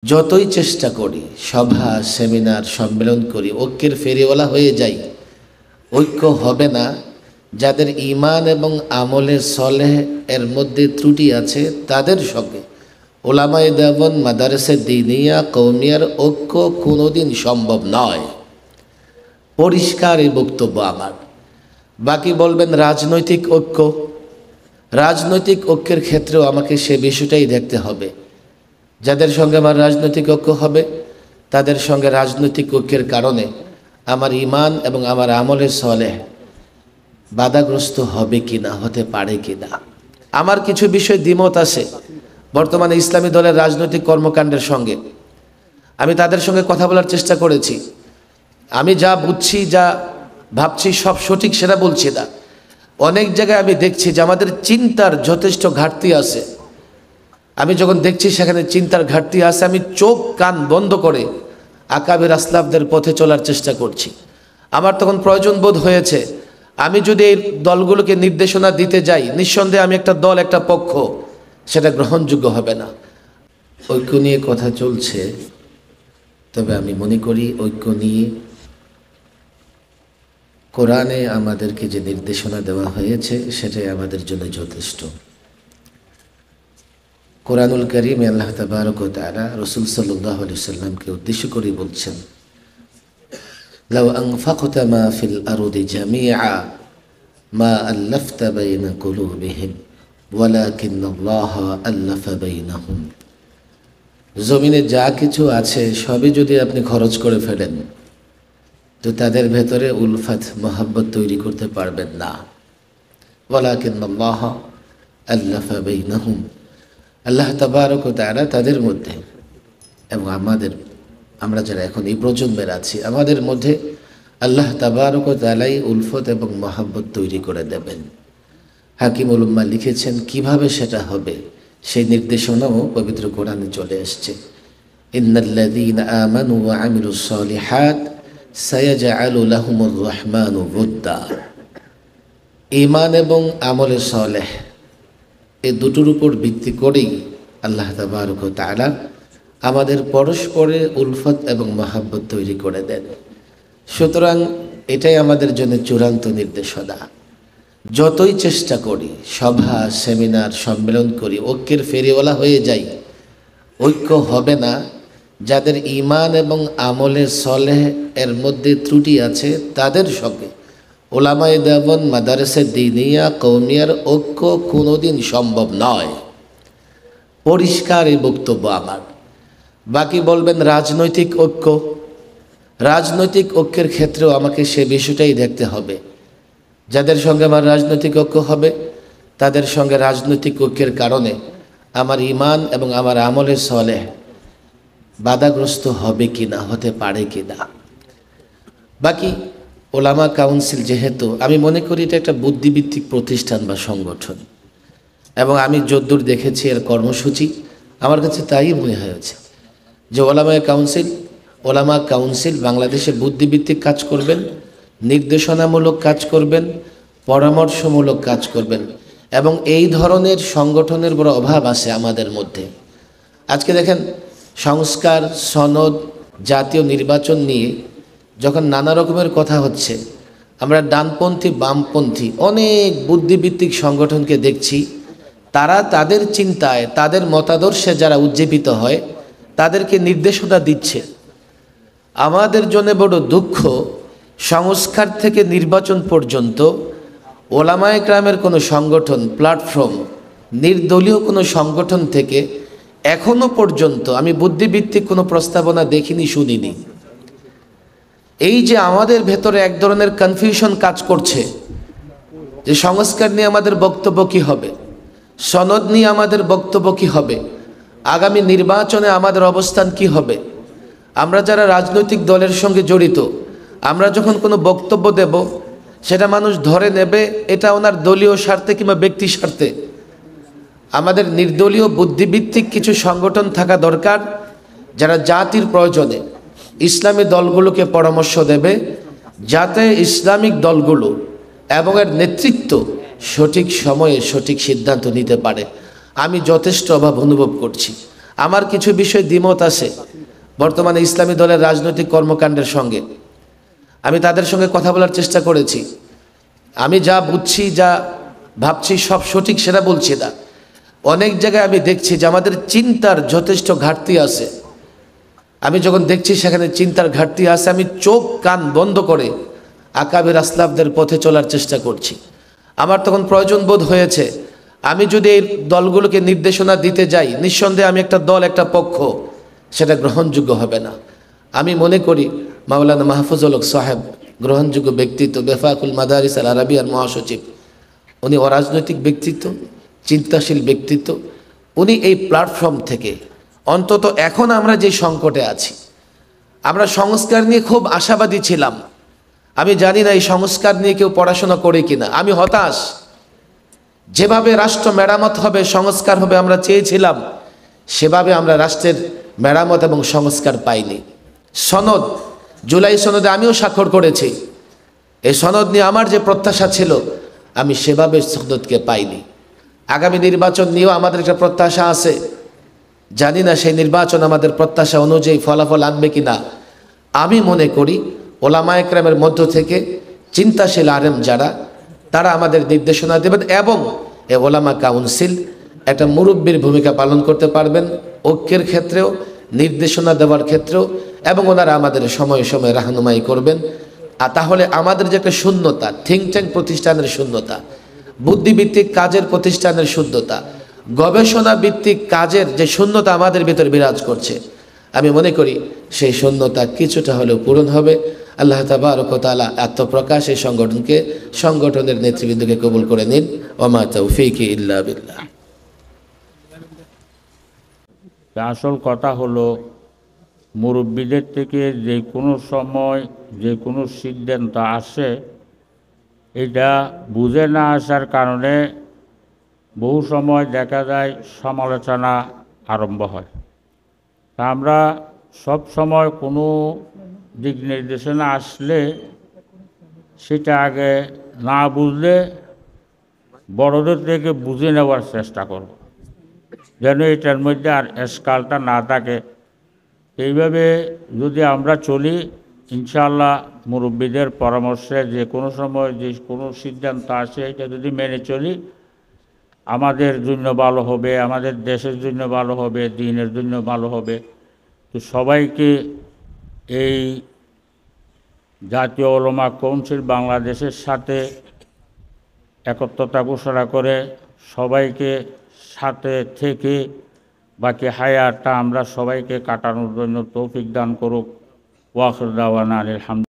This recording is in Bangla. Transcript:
যতই চেষ্টা করি, সভা সেমিনার সম্মেলন করি, ঐক্যের ফেরিওয়ালা হয়ে যাই, ঐক্য হবে না। যাদের ঈমান এবং আমলে সলেহ এর মধ্যে ত্রুটি আছে তাদের সঙ্গে উলামায়ে দেওবন্দ, মাদারেসে দ্বীনিয়া, কওমিয়ার ঐক্য কোনোদিন সম্ভব নয়। পরিষ্কার এই বক্তব্য আমার। বাকি বলবেন রাজনৈতিক ঐক্য, রাজনৈতিক ঐক্যের ক্ষেত্রেও আমাকে সে বিষয়টাই দেখতে হবে। যাদের সঙ্গে আমার রাজনৈতিক ঐক্য হবে তাদের সঙ্গে রাজনৈতিক ঐক্যের কারণে আমার ঈমান এবং আমার আমলে সলেহ বাধাগ্রস্ত হবে কি না, হতে পারে কি না। আমার কিছু বিষয় দ্বিমত আছে বর্তমানে ইসলামী দলের রাজনৈতিক কর্মকাণ্ডের সঙ্গে। আমি তাদের সঙ্গে কথা বলার চেষ্টা করেছি। আমি যা বুঝছি, যা ভাবছি সব সঠিক সেটা বলছি না। অনেক জায়গায় আমি দেখছি যে আমাদের চিন্তার যথেষ্ট ঘাটতি আছে। আমি যখন দেখছি সেখানে চিন্তার ঘাটতি আছে, আমি চোখ কান বন্ধ করে আকাবের আসলাফদের পথে চলার চেষ্টা করছি। আমার তখন প্রয়োজন বোধ হয়েছে, আমি যদি এই দলগুলোকে নির্দেশনা দিতে যাই, নিঃসন্দেহে আমি একটা দল, একটা পক্ষ, সেটা গ্রহণযোগ্য হবে না। ঐক্য নিয়ে কথা চলছে, তবে আমি মনে করি ঐক্য নিয়ে কোরআনে আমাদেরকে যে নির্দেশনা দেওয়া হয়েছে সেটাই আমাদের জন্য যথেষ্ট। কোরআনুল কারীমে আল্লাহ তাবারক ওয়া তাআলা রাসূল সাল্লাল্লাহু আলাইহি ওয়াসাল্লামকে উদ্দেশ্য করে বলছেন, লাউ আনফাকতা মা ফিল আরদি জামিআ মা আল্লাফতা বাইনা কুলুবিহিম ওয়ালাকিন্নাল্লাহা আল্লাফা বাইনাহুম। জমিনে যা কিছু আছে সবই যদি আপনি খরচ করে ফেলেন তো তাদের ভেতরে উলফাত, মহাব্বত তৈরি করতে পারবেন না। ওয়ালাকিন্নাল্লাহা আল্লাফা বাইনাহুম, আল্লাহ তাবারক ওয়া তাআলা তাদের মধ্যে এবং আমরা যারা এখন এই প্রজন্মের আছি আমাদের মধ্যে আল্লাহ তাবারক ওয়া তাআলাই উলফত এবং মহাব্বত তৈরি করে দেবেন। হাকিমুল উম্মাহ লিখেছেন কিভাবে সেটা হবে সেই নির্দেশনাও পবিত্র কোরআনে চলে এসেছে। ইন্নাল্লাযীনা আমানু ওয়া আমিলুস সালিহাত সায়াজআলু লাহুমুর রাহমানু ওয়ুদ্দা। ঈমান এবং আমলে সালেহ এই দুটোর উপর ভিত্তি করেই আল্লাহ তাবারক ওয়া তাআলা আমাদের পরস্পরে উলফত এবং মহাব্বত তৈরি করে দেন। সুতরাং এটাই আমাদের জন্য চূড়ান্ত নির্দেশনা। যতই চেষ্টা করি, সভা সেমিনার সম্মেলন করি, ঐক্যের ফেরিওয়ালা হয়ে যাই, ঐক্য হবে না। যাদের ঈমান এবং আমলে সলেহ এর মধ্যে ত্রুটি আছে তাদের সঙ্গে উলামায়ে দেওবন্দ, মাদারেসে দ্বীনিয়া, কওমিয়ার ঐক্য কোনোদিন সম্ভব নয়। পরিষ্কার এই বক্তব্য আমার। বাকি বলবেন রাজনৈতিক ঐক্য, রাজনৈতিক ঐক্যের ক্ষেত্রেও আমাকে সে বিষয়টাই দেখতে হবে। যাদের সঙ্গে আমার রাজনৈতিক ঐক্য হবে তাদের সঙ্গে রাজনৈতিক ঐক্যের কারণে আমার ঈমান এবং আমার আমলে সলেহ বাধাগ্রস্ত হবে কি না, হতে পারে কি না। বাকি ওলামা কাউন্সিল, যেহেতু আমি মনে করি এটা একটা বুদ্ধিভিত্তিক প্রতিষ্ঠান বা সংগঠন, এবং আমি যদ্দূর দেখেছি এর কর্মসূচি আমার কাছে তাই মনে হয়েছে যে ওলামা কাউন্সিল বাংলাদেশে বুদ্ধিভিত্তিক কাজ করবেন, নির্দেশনামূলক কাজ করবেন, পরামর্শমূলক কাজ করবেন। এবং এই ধরনের সংগঠনের বড় অভাব আছে আমাদের মধ্যে। আজকে দেখেন সংস্কার, সনদ, জাতীয় নির্বাচন নিয়ে যখন নানা রকমের কথা হচ্ছে, আমরা ডানপন্থী, বামপন্থী অনেক বুদ্ধিভিত্তিক সংগঠনকে দেখছি, তারা তাদের চিন্তায়, তাদের মতাদর্শে যারা উজ্জীবিত হয় তাদেরকে নির্দেশনা দিচ্ছে। আমাদের জন্য বড় দুঃখ, সংস্কার থেকে নির্বাচন পর্যন্ত ওলামায়ে কেরামের কোনো সংগঠন, প্ল্যাটফর্ম, নির্দলীয় কোনো সংগঠন থেকে এখনো পর্যন্ত আমি বুদ্ধিভিত্তিক কোনো প্রস্তাবনা দেখিনি, শুনিনি। এই যে আমাদের ভেতরে এক ধরনের কনফিউশন কাজ করছে যে সংস্কার নিয়ে আমাদের বক্তব্য কি হবে, সনদ নিয়ে আমাদের বক্তব্য কি হবে, আগামী নির্বাচনে আমাদের অবস্থান কি হবে। আমরা যারা রাজনৈতিক দলের সঙ্গে জড়িত, আমরা যখন কোনো বক্তব্য দেব সেটা মানুষ ধরে নেবে এটা ওনার দলীয় স্বার্থে কিংবা ব্যক্তি স্বার্থে। আমাদের নির্দলীয় বুদ্ধিভিত্তিক কিছু সংগঠন থাকা দরকার যারা জাতির প্রয়োজনে ইসলামী দলগুলোকে পরামর্শ দেবে, যাতে ইসলামিক দলগুলো এবং এর নেতৃত্ব সঠিক সময়ে সঠিক সিদ্ধান্ত নিতে পারে। আমি যথেষ্ট অভাব অনুভব করছি। আমার কিছু বিষয় দ্বিমত আছে বর্তমানে ইসলামী দলের রাজনৈতিক কর্মকাণ্ডের সঙ্গে। আমি তাদের সঙ্গে কথা বলার চেষ্টা করেছি। আমি যা বুঝছি, যা ভাবছি সব সঠিক সেটা বলছি না। অনেক জায়গায় আমি দেখছি যে আমাদের চিন্তার যথেষ্ট ঘাটতি আছে। আমি যখন দেখছি সেখানে চিন্তার ঘাটতি আছে, আমি চোখ কান বন্ধ করে আকাবের আসলাফদের পথে চলার চেষ্টা করছি। আমার তখন প্রয়োজন বোধ হয়েছে, আমি যদি এই দলগুলোকে নির্দেশনা দিতে যাই, নিঃসন্দেহে আমি একটা দল, একটা পক্ষ, সেটা গ্রহণযোগ্য হবে না। আমি মনে করি মাওলানা মাহফুজুল হক সাহেব গ্রহণযোগ্য ব্যক্তিত্ব, বেফাকুল মাদারিস আল আরাবিয়ার মহাসচিব, উনি অরাজনৈতিক ব্যক্তিত্ব, চিন্তাশীল ব্যক্তিত্ব। উনি এই প্ল্যাটফর্ম থেকে অন্তত এখন আমরা যে সংকটে আছি, আমরা সংস্কার নিয়ে খুব আশাবাদী ছিলাম। আমি জানি না এই সংস্কার নিয়ে কেউ পড়াশোনা করে কিনা। আমি হতাশ। যেভাবে রাষ্ট্র মেরামত হবে, সংস্কার হবে আমরা চেয়েছিলাম, সেভাবে আমরা রাষ্ট্রের মেরামত এবং সংস্কার পাইনি। সনদ, জুলাই সনদে আমিও স্বাক্ষর করেছি। এই সনদ নিয়ে আমার যে প্রত্যাশা ছিল, আমি সেভাবে সনদকে পাইনি। আগামী নির্বাচন নিয়েও আমাদের একটা প্রত্যাশা আছে। জানি না সেই নির্বাচন আমাদের প্রত্যাশা অনুযায়ী ফলাফল আনবে কিনা। আমি মনে করি ওলামায়ে কেরামের মধ্য থেকে চিন্তাশীল আলেম যারা, তারা আমাদের নির্দেশনা দেবেন এবং এ ওলামা কাউন্সিল একটা মুরব্বীর ভূমিকা পালন করতে পারবেন ঐক্যের ক্ষেত্রেও, নির্দেশনা দেওয়ার ক্ষেত্রেও, এবং ওনারা আমাদের সময়ে সময়ে রাহনুমাই করবেন। আর তাহলে আমাদের যে একটা শূন্যতা, থিঙ্ক ট্যাঙ্ক প্রতিষ্ঠানের শূন্যতা, বুদ্ধিভিত্তিক কাজের প্রতিষ্ঠানের শূন্যতা, গবেষণা ভিত্তিক কাজের যে শূন্যতা আমাদের ভিতরে বিরাজ করছে, আমি মনে করি সেই শূন্যতা কিছুটা হলেও পূরণ হবে। আল্লাহ তাবারক ওয়া তাআলা আত্মপ্রকাশ এই সংগঠনকে, সংগঠনের নেতৃবৃন্দকে কবুল করে নিন। ওমা তৌফিকি ইল্লা বিল্লাহ। আসল কথা হলো, মুরব্বীদের থেকে যে কোনো সময় যে কোনো সিদ্ধান্ত আসে, এটা বুঝে না আসার কারণে বহু সময় দেখা যায় সমালোচনা আরম্ভ হয়। তা আমরা সব সময় কোনো দিক নির্দেশনা আসলে সেটা আগে না বুঝলে বড়দের থেকে বুঝে নেওয়ার চেষ্টা করব, যেন এটার মধ্যে আর এসকালটা না থাকে। এইভাবে যদি আমরা চলি, ইনশাআল্লাহ মুরব্বীদের পরামর্শে যে কোনো সময় যে কোনো সিদ্ধান্ত আসে, এটা যদি মেনে চলি, আমাদের জন্য ভালো হবে, আমাদের দেশের জন্য ভালো হবে, দ্বীনের জন্য ভালো হবে। তো সবাইকে এই জাতীয় উলামা কাউন্সিল বাংলাদেশের সাথে একত্রতা ঘোষণা করে সবাইকে সাথে থেকে বাকি হায়াতটা আমরা সবাইকে কাটানোর জন্য তৌফিক দান করুক। ওয়া আখির দাওয়ানা আলহামদুলিল্লাহ।